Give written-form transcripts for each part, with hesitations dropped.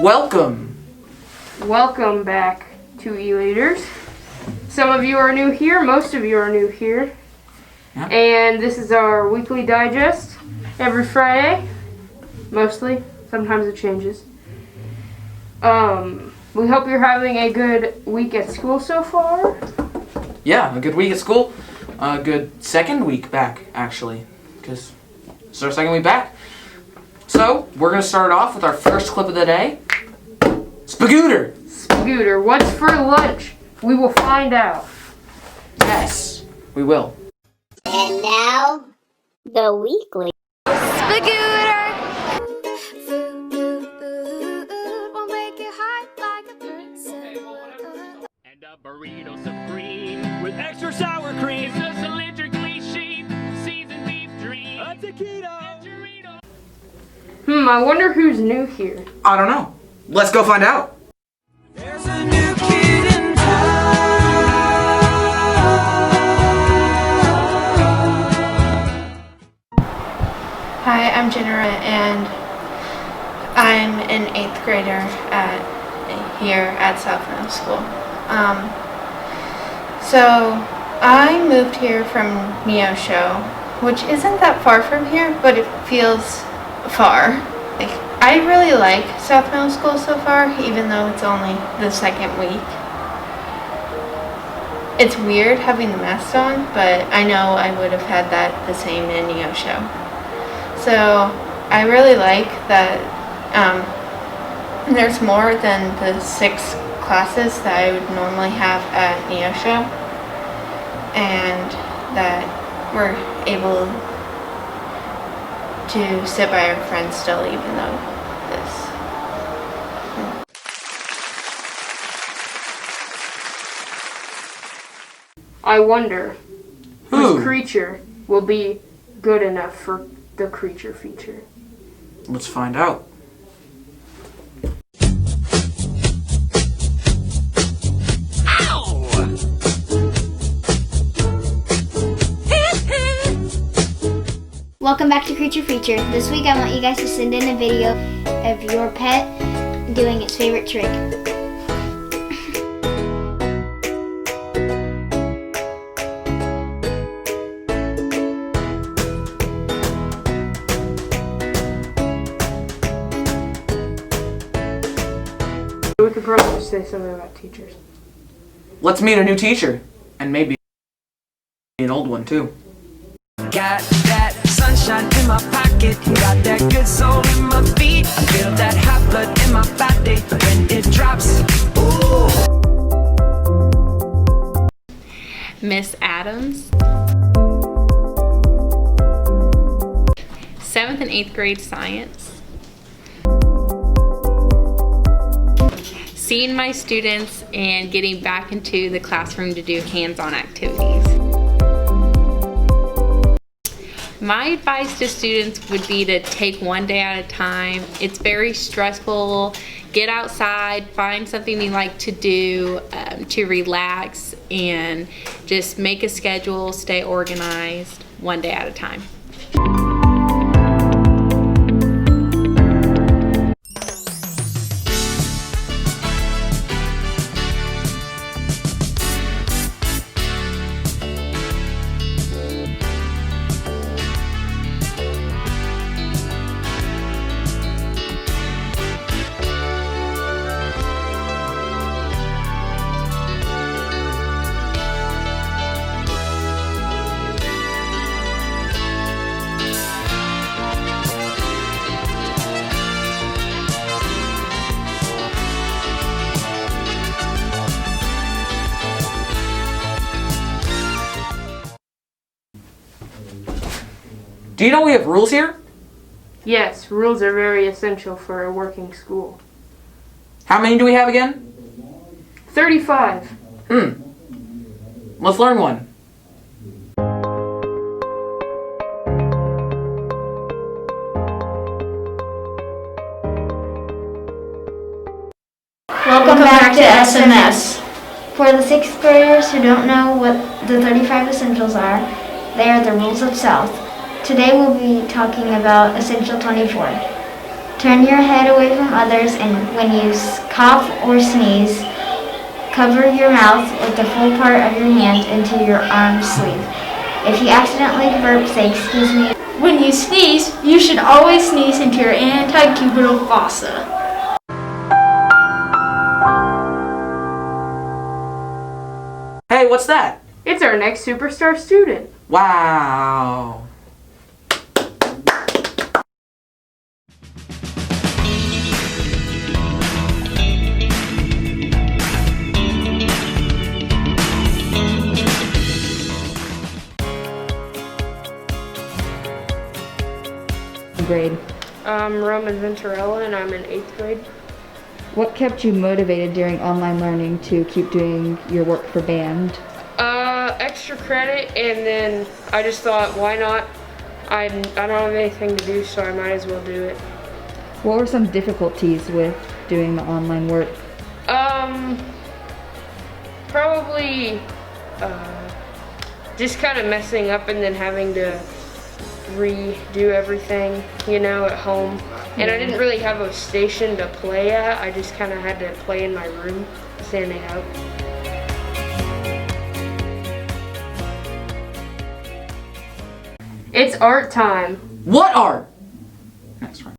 Welcome. Welcome back to E-Leaders. Some of you are new here, most of you are new here. Yep. And this is our weekly digest every Friday. Mostly. Sometimes it changes. We hope you're having a good week at school so far. Yeah, a good week at school. A good second week back, actually, because it's our second week back. So, we're going to start off with our first clip of the day. Spagooter! Spagooter, what's for lunch? We will find out. Yes, we will. And now, the weekly. Spagooter! And a burrito supreme with extra sour cream. It's a cylindrically shaped seasoned beef dream. A taquito. I wonder who's new here. I don't know. Let's go find out. There's a new kid in town. Hi, I'm Jenna and I'm an 8th grader here at South Middle School. So I moved here from Neosho, which isn't that far from here, but it feels far. I really like South Middle School so far, even though it's only the second week. It's weird having the mask on, but I know I would have had that the same in Neosho. So I really like that there's more than the 6 classes that I would normally have at Neosho, and that we're able to sit by our friends still, even though this. I wonder Who? whose creature will be good enough for the creature feature. Let's find out. Welcome back to Creature Feature. This week I want you guys to send in a video of your pet doing its favorite trick. We could probably just say something about teachers. Let's meet a new teacher. And maybe an old one, too. Got that sunshine in my pocket. Got that good soul in my feet. I feel that hot blood in my body when it drops. Ooh. Miss Adams. 7th and 8th grade science. Seeing my students and getting back into the classroom to do hands-on activities. My advice to students would be to take one day at a time. It's very stressful. Get outside, find something you like to do to relax, and just make a schedule, stay organized, one day at a time. Do you know we have rules here? Yes, rules are very essential for a working school. How many do we have again? 35. Let's learn one. Welcome back to SMS. For the 6th graders who don't know what the 35 essentials are, they are the rules of South. Today we'll be talking about Essential 24. Turn your head away from others, and when you cough or sneeze, cover your mouth with the full part of your hand into your arm sleeve. If you accidentally burp, say, "Excuse me." When you sneeze, you should always sneeze into your antecubital fossa. Hey, what's that? It's our next superstar student. Wow. Grade. Roman Venturella, and I'm in 8th grade. What kept you motivated during online learning to keep doing your work for band? Extra credit, and then I just thought, why not? I don't have anything to do, so I might as well do it. What were some difficulties with doing the online work? Probably just kind of messing up and then having to redo everything, at home. And I didn't really have a station to play at. I just kind of had to play in my room, standing up. It's art time. What art? Next one.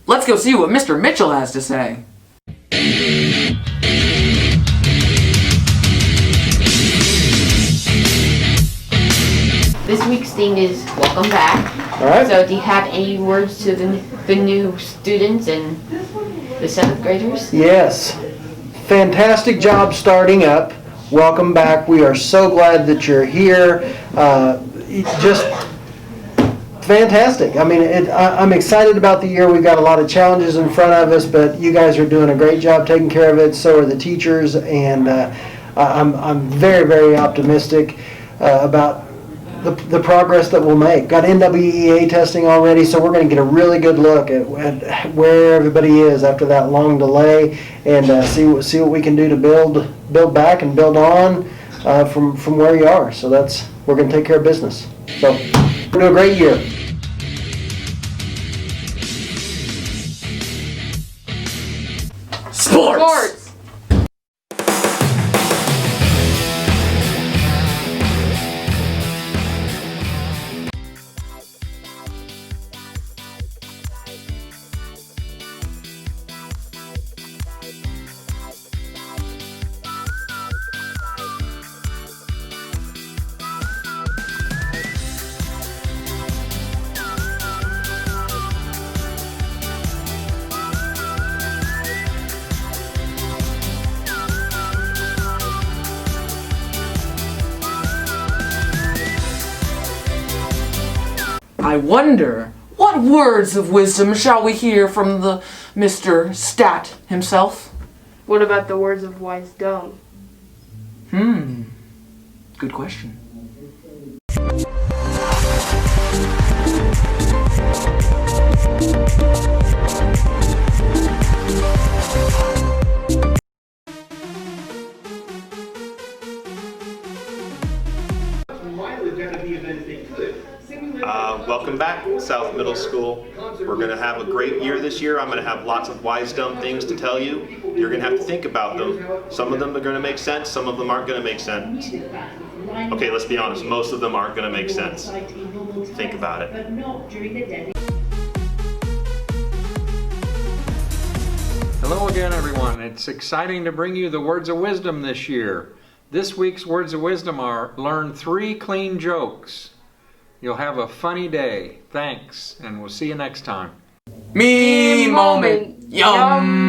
Let's go see what Mr. Mitchell has to say. This week's theme is welcome back. All right. So do you have any words to the new students and the 7th graders? Yes. Fantastic job starting up. Welcome back. We are so glad that you're here. Just fantastic. I mean, I'm excited about the year. We've got a lot of challenges in front of us, but you guys are doing a great job taking care of it. So are the teachers, and I'm very, very optimistic about the progress that we'll make. Got NWEA testing already, so we're going to get a really good look at where everybody is after that long delay, and see what we can do to build back and build on from where you are. So we're going to take care of business. So we're doing a great year. Sports! I wonder, what words of wisdom shall we hear from the Mr. Stat himself? What about the words of wise dumb? Good question. Welcome back, South Middle School. We're going to have a great year this year. I'm going to have lots of wise, dumb things to tell you. You're going to have to think about them. Some of them are going to make sense, some of them aren't going to make sense. Okay, let's be honest, most of them aren't going to make sense. Think about it. Hello again, everyone. It's exciting to bring you the words of wisdom this year. This week's words of wisdom are, learn 3 clean jokes. You'll have a funny day. Thanks, and we'll see you next time. Me moment. Yum.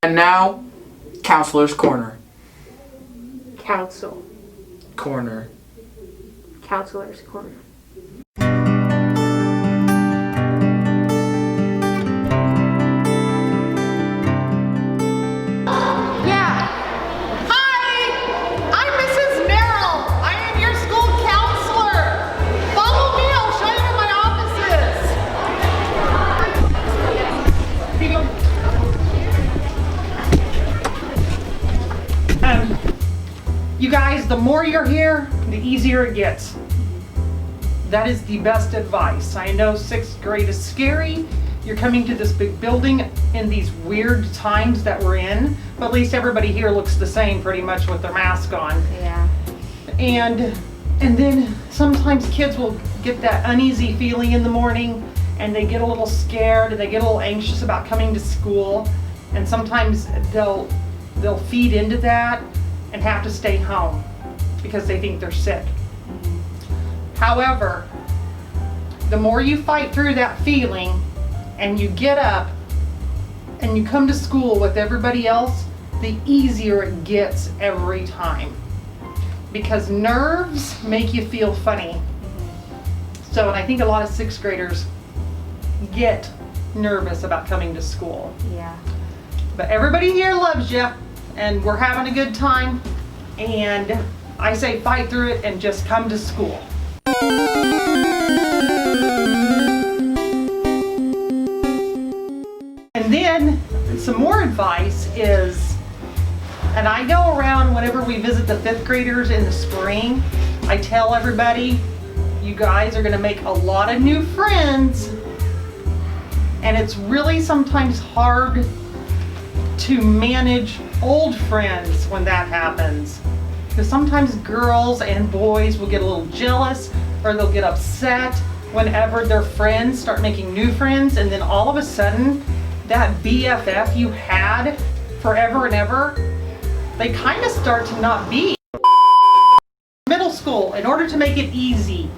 And now, Counselor's Corner. Council. Corner. Counselor's corner. You guys, the more you're here, the easier it gets. That is the best advice. I know 6th grade is scary. You're coming to this big building in these weird times that we're in, but at least everybody here looks the same pretty much with their mask on. Yeah. And then sometimes kids will get that uneasy feeling in the morning and they get a little scared and they get a little anxious about coming to school, and sometimes they'll feed into that and have to stay home because they think they're sick. However, the more you fight through that feeling and you get up and you come to school with everybody else, the easier it gets every time. Because nerves make you feel funny. So, and I think a lot of 6th graders get nervous about coming to school. Yeah. But everybody here loves you, and we're having a good time, and I say fight through it and just come to school. And then some more advice is, and I go around whenever we visit the 5th graders in the spring, I tell everybody, you guys are gonna make a lot of new friends, and it's really sometimes hard to manage old friends when that happens. Because sometimes girls and boys will get a little jealous or they'll get upset whenever their friends start making new friends, and then all of a sudden that BFF you had forever and ever, they kind of start to not be. Middle school, in order to make it easier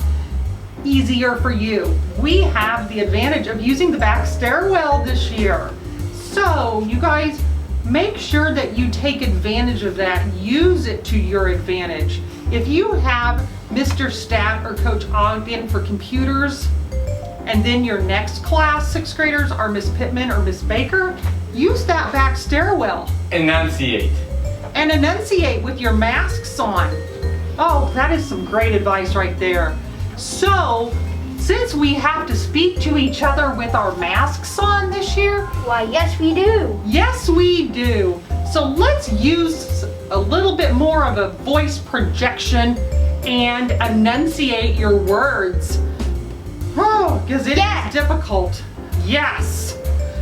for you, we have the advantage of using the back stairwell this year. So you guys make sure that you take advantage of that, use it to your advantage. If you have Mr. Stat or Coach Ogden for computers, and then your next class, 6th graders, are Miss Pittman or Miss Baker, use that back stairwell. Enunciate. And enunciate with your masks on. Oh, that is some great advice right there. So, since we have to speak to each other with our masks on this year, Why, yes, we do. yes, we do. So let's use a little bit more of a voice projection and enunciate your words. Oh, because it is difficult. Yes.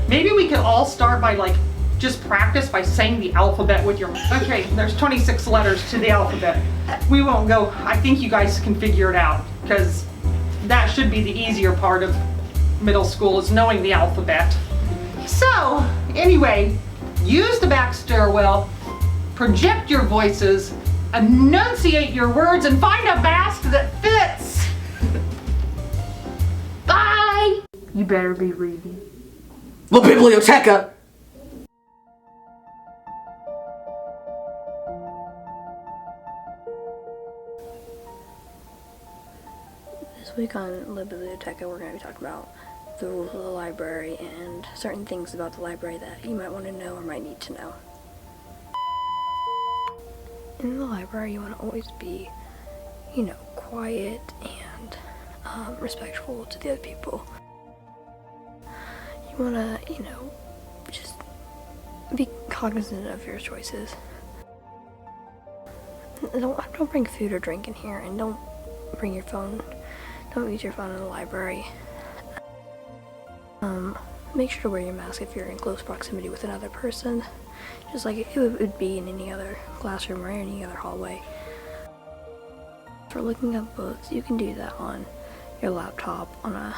Maybe we could all start by just practice by saying the alphabet with your, okay, there's 26 letters to the alphabet. We won't go, I think you guys can figure it out, because that should be the easier part of middle school, is knowing the alphabet. So, anyway, use the back stairwell, project your voices, enunciate your words, and find a mask that fits. Bye! You better be reading. La Biblioteca! This week on La Biblioteca, we're going to be talking about the rules of the library and certain things about the library that you might want to know or might need to know. In the library, you want to always be, quiet and respectful to the other people. You want to, just be cognizant of your choices. Don't bring food or drink in here, and don't bring your phone. Don't use your phone in the library. Make sure to wear your mask if you're in close proximity with another person, just like it would be in any other classroom or any other hallway. For looking up books, you can do that on your laptop, on a,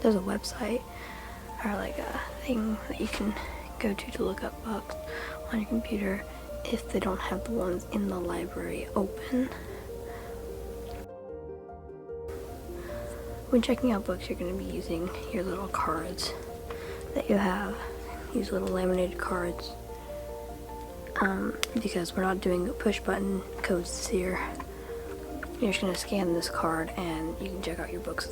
there's a website, or a thing that you can go to look up books on your computer if they don't have the ones in the library open. When checking out books, you're going to be using your little cards that you have, these little laminated cards, because we're not doing push button codes this year. You're just going to scan this card and you can check out your books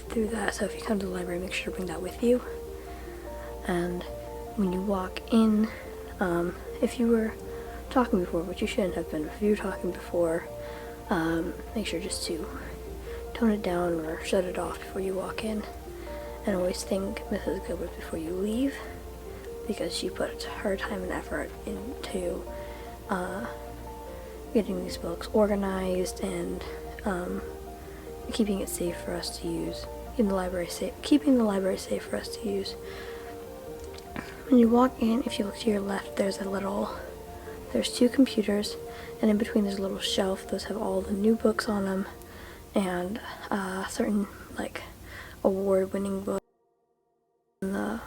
through that. So if you come to the library, make sure to bring that with you. And when you walk in, if you were talking before, which you shouldn't have been, if you were talking before, make sure just to tone it down or shut it off before you walk in, and always thank Mrs. Gilbert before you leave, because she put her time and effort into getting these books organized and keeping it safe for us to use, keeping the library safe for us to use. When you walk in, if you look to your left, there's two computers, and in between there's a little shelf. Those have all the new books on them, and certain award-winning books. On the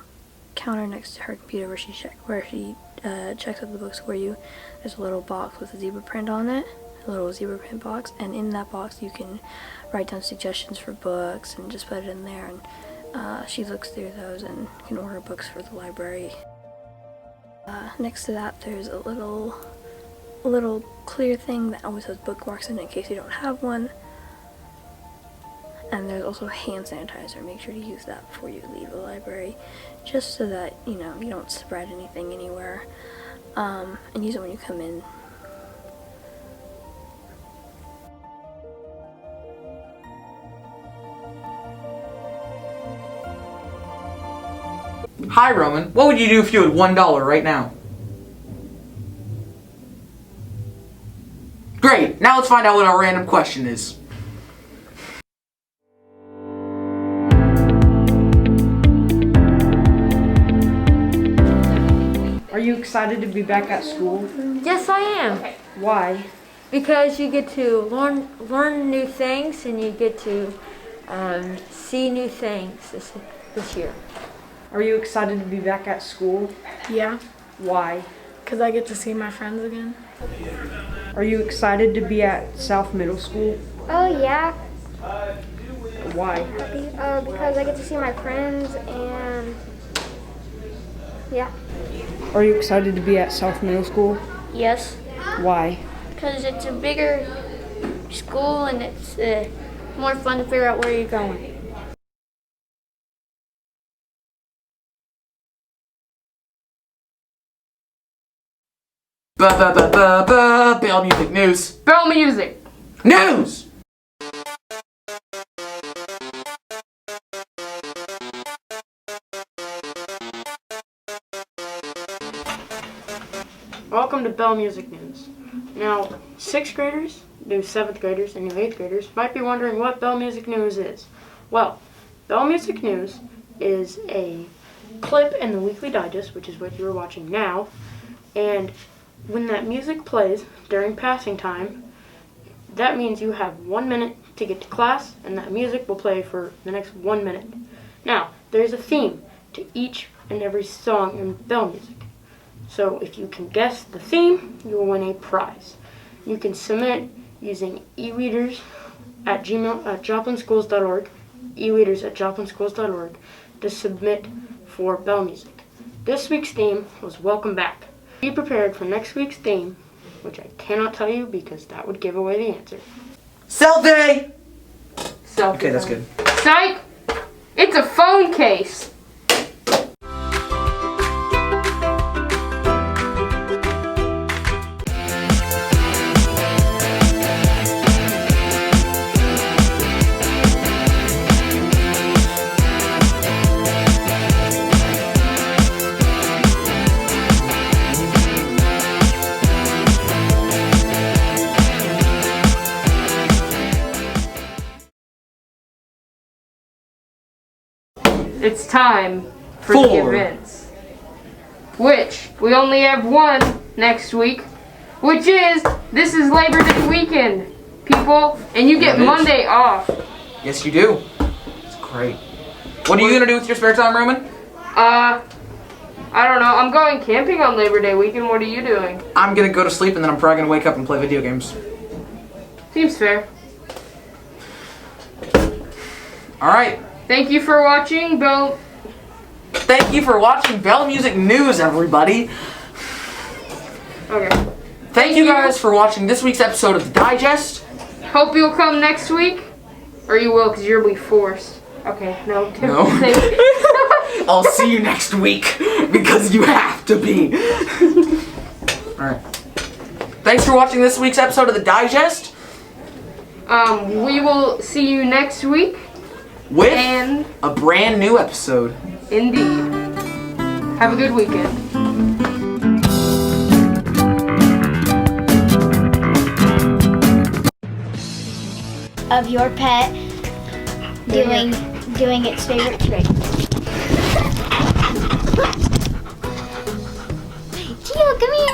counter next to her computer where she checks out the books for you, there's a little box with a zebra print on it, a little zebra print box, and in that box you can write down suggestions for books and just put it in there, and she looks through those and can order books for the library. Next to that, there's a little clear thing that always has bookmarks in it in case you don't have one. And there's also hand sanitizer. Make sure to use that before you leave the library, just so that you don't spread anything anywhere. And use it when you come in. Hi, Roman. What would you do if you had $1 right now? Great. Now let's find out what our random question is. Are you excited to be back at school? Yes, I am. Why? Because you get to learn new things, and you get to see new things this year. Are you excited to be back at school? Yeah, Why? because I get to see my friends again. Are you excited to be at South Middle School? Oh, yeah. Why? Because I get to see my friends and yeah. Are you excited to be at South Middle School? Yes. Why? because it's a bigger school and it's more fun to figure out where you're going. Bell music news. Bell music. News! Welcome to Bell Music News. Now, 6th graders, new 7th graders, and new 8th graders might be wondering what Bell Music News is. Well, Bell Music News is a clip in the Weekly Digest, which is what you are watching now, and when that music plays during passing time, that means you have 1 minute to get to class, and that music will play for the next 1 minute. Now, there's a theme to each and every song in Bell Music. So if you can guess the theme, you will win a prize. You can submit using e-readers at joplinschools.org, e-readers@joplinschools.org, to submit for Bell Music. This week's theme was Welcome Back. Be prepared for next week's theme, which I cannot tell you because that would give away the answer. Selfie! Selfie. Okay, that's good. Psych! It's a phone case. It's time for the events, which we only have one next week, which is this is Labor Day weekend, people, and you get Monday off. Yes, you do. It's great. What are you gonna do with your spare time, Roman? I don't know. I'm going camping on Labor Day weekend. What are you doing? I'm gonna go to sleep and then I'm probably gonna wake up and play video games. Seems fair. All right. Thank you for watching Bell. Thank you for watching Bell Music News, everybody. Okay. Thank you guys for watching this week's episode of The Digest. Hope you'll come next week. Or you will, because you'll be forced. Okay, no. No. I'll see you next week, because you have to be. Alright. Thanks for watching this week's episode of The Digest. We will see you next week. With a brand new episode. Indeed. Have a good weekend. Of your pet doing its favorite trick. Gio, come here.